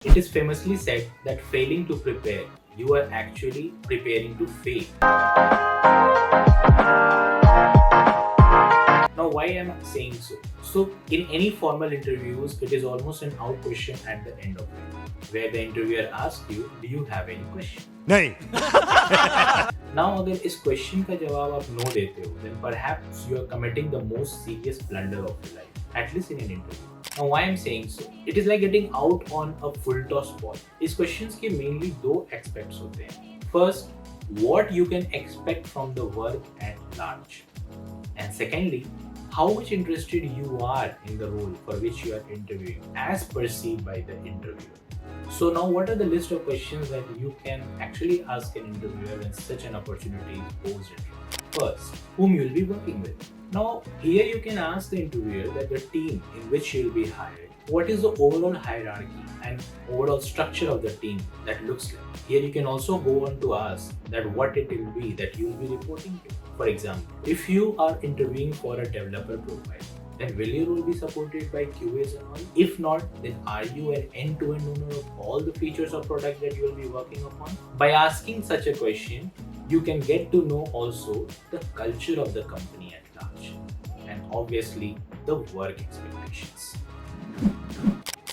It is famously said that failing to prepare, you are actually preparing to fail. Now, why am I saying so? So, in any formal interviews, it is almost an out question at the end of it, where the interviewer asks you, "Do you have any question?" नहीं. Now, अगर इस question का जवाब आप no देते हो, then perhaps you are committing the most serious blunder of your life, at least in an interview. Now, why I'm saying so? It is like getting out on a full toss ball. इस questions के mainly दो aspects होते हैं. First, what you can expect from the work at large, and secondly, how much interested you are in the role for which you are interviewing, as perceived by the interviewer. So now, what are the list of questions that you can actually ask an interviewer when such an opportunity is posed? First, whom you will be working with. Now, here you can ask the interviewer that the team in which you will be hired, what is the overall hierarchy and overall structure of the team that looks like. Here you can also go on to ask that what it will be that you will be reporting to. For example, if you are interviewing for a developer profile, then will your role be supported by QAs and all? If not, then are you an end-to-end owner of all the features of product that you will be working upon? By asking such a question, you can get to know also the culture of the company at large and obviously the work expectations.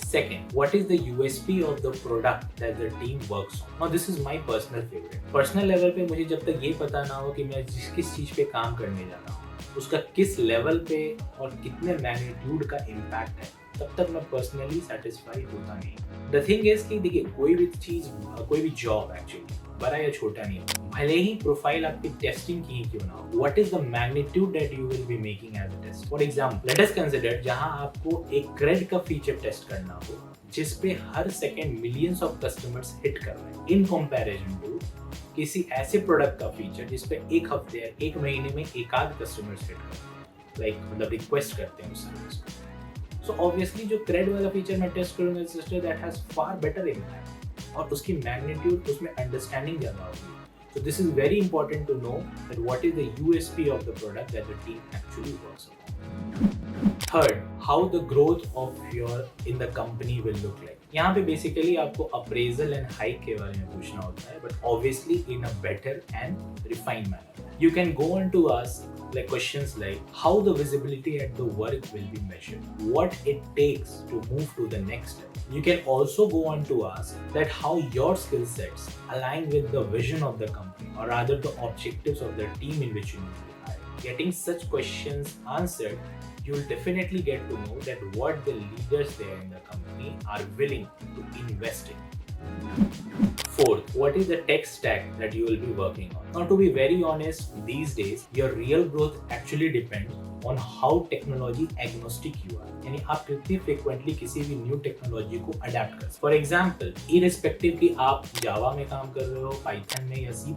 Second, what is the USP of the product that the team works on? Now, this is my personal favorite. Personal level पे मुझे जब तक ये पता ना हो कि मैं किस चीज पे काम करने जा रहा हूँ, उसका किस लेवल पे और कितने मैग्नीट्यूड का इम्पैक्ट है, तब तक मैं पर्सनली सेटिस्फाई होता नहीं. द थिंग इज कि देखिए, कोई भी जॉब एक्चुअली बड़ा या छोटा नहीं है. भले ही प्रोफाइल आपकी टेस्टिंग की क्यों ना हो, what is the magnitude that you will be making as a test. For example, let us consider जहां आपको एक क्रेड का फीचर टेस्ट करना हो जिस पे हर second millions of customers hit कर रहे हैं, इन कंपैरिजन टू किसी ऐसे प्रोडक्ट का फीचर जिस पे एक हफ्ते या एक महीने में एक आध कस्टमर्स हिट करते हैं, लाइक मतलब रिक्वेस्ट करते हैं उस सर्विस को. सो ऑब्वियसली जो क्रेड वाला फीचर मैं टेस्ट करूंगा sister, that has far better impact और उसकी मैग्नीट्यूड, उसमें अंडरस्टैंडिंग ज़्यादा होगी. So this is very important to know that what is the USP of the product that the team actually works upon. Third, how the growth of your in the company will look like. यहाँ पे basically आपको appraisal and hike के बारे में पूछना होता है, but obviously in a better and refined manner. You can go on to ask like questions like how the visibility at the work will be measured, what it takes to move to the next step. You can also go on to ask that how your skill sets align with the vision of the company, or rather the objectives of the team in which you need to hire. Getting such questions answered, you'll definitely get to know that what the leaders there in the company are willing to invest in. Fourth, what is the tech stack that you will be working on? Now, to be very honest, these days, your real growth actually depends on how technology agnostic you are. यानी आप कितनी frequently किसी भी new technology को adapt कर. For example, irrespective कि आप Java में काम कर रहे हो, Python में या C++,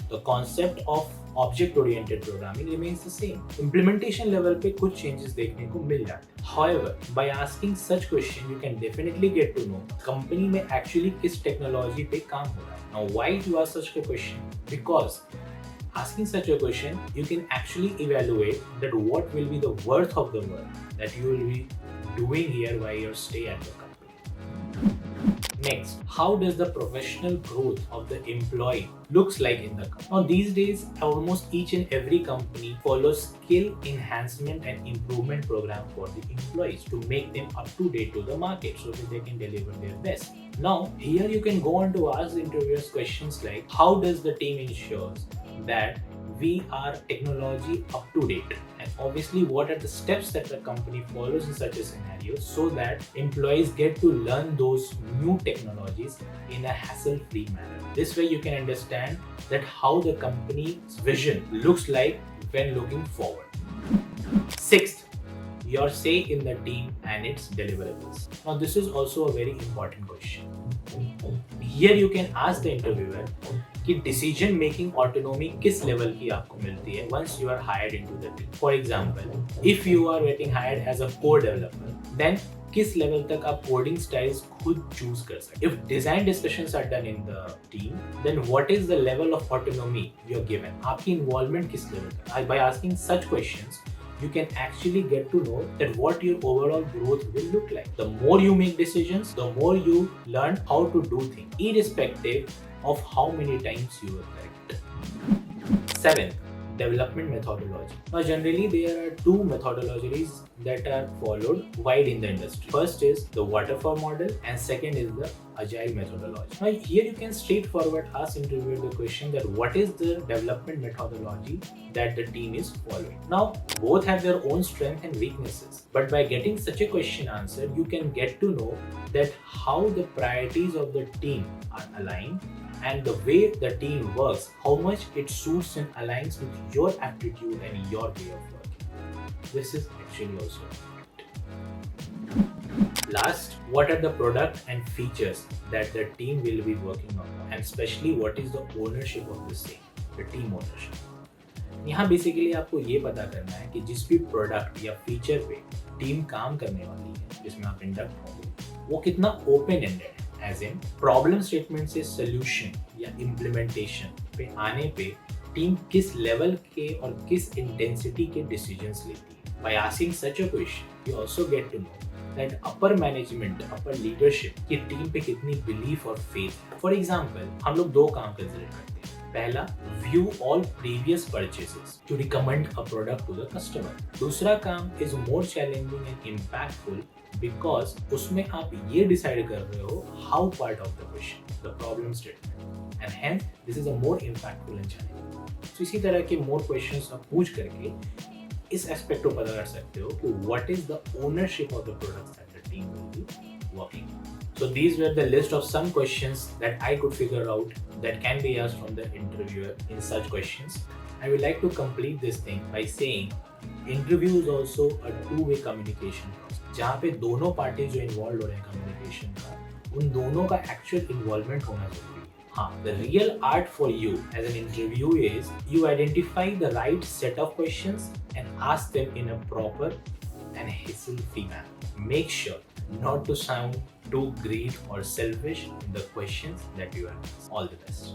the concept of object-oriented programming remains the same. Implementation level पे कुछ changes देखने को मिल जाते हैं. However, by asking such question, you can definitely get to know company में actually किस technology पे काम हो रहा है. Now, why you ask such a question? Because asking such a question, you can actually evaluate that what will be the worth of the work that you will be doing here while you stay at the company. Next, how does the professional growth of the employee looks like in the company? Now, these days, almost each and every company follows skill enhancement and improvement program for the employees to make them up to date to the market so that they can deliver their best. Now, here you can go on to ask the interviewers questions like, how does the team ensures that we are technology up to date, and obviously what are the steps that the company follows in such a scenario so that employees get to learn those new technologies in a hassle-free manner. This way you can understand that how the company's vision looks like when looking forward. Sixth, your say in the team and its deliverables. Now, this is also a very important question. Here you can ask the interviewer कि decision making autonomy किस level की आपको मिलती है once you are hired into the team. For example, if you are getting hired as a core developer, then किस level तक आप coding styles खुद चूज कर सकते. If design discussions are done in the team, then what is the level of autonomy you are given. आपकी involvement किस level तक. By asking such questions, you can actually get to know that what your overall growth will look like. The more you make decisions, the more you learn how to do things, irrespective of how many times you are correct. Seventh, development methodology. Now, generally, there are two methodologies that are followed wide in the industry. First is the waterfall model, and second is the agile methodology. Now, here you can straightforward ask interviewer the question that what is the development methodology that the team is following. Now, both have their own strengths and weaknesses, but by getting such a question answered, you can get to know that how the priorities of the team are aligned and the way the team works, how much it suits and aligns with your aptitude and your way of working. This is actually also important. Last, what are the product and features that the team will be working on, and especially what is the ownership of the same, the team ownership. यहाँ basically आपको ये पता करना है कि जिस भी product या फीचर पे टीम काम करने वाली है, जिसमें आप इंडक्ट होंगे, वो कितना ओपन एंडेड है, एज इन प्रॉब्लम स्टेटमेंट से सोल्यूशन या इम्प्लीमेंटेशन पे आने पे टीम किस लेवल के और किस इंटेंसिटी के डिसीजंस लेती है. By asking such a question you also get to know that upper management, upper leadership की टीम पे कितनी बिलीफ और फेथ है. फॉर एग्जांपल, हम लोग दो काम कंसिडर करते हैं. पहला, view all previous purchases to recommend a product to the customer. दूसरा काम is more challenging and impactful because उसमें आप ये डिसाइड कर रहे हो how part of the question, the problem statement, and hence this is a more impactful and challenging. तो इसी तरह के मोर क्वेश्चंस आप पूछ करके इस एस्पेक्ट को पता कर सकते हो कि what is the ownership of the products that the team will be working. So these were the list of some questions that I could figure out that can be asked from the interviewer in such questions. I would like to complete this thing by saying interview is also a two-way communication process. जहाँ पे दोनों party जो involve हो रहे हैं communication का, उन दोनों का एक्चुअल इन्वॉल्वमेंट होना जरूरी है. हाँ, the real art for you as an interview is you identify the right set of questions and ask them in a proper and hassle-free manner. Make sure not to sound too greedy or selfish in the questions that you ask. All the best.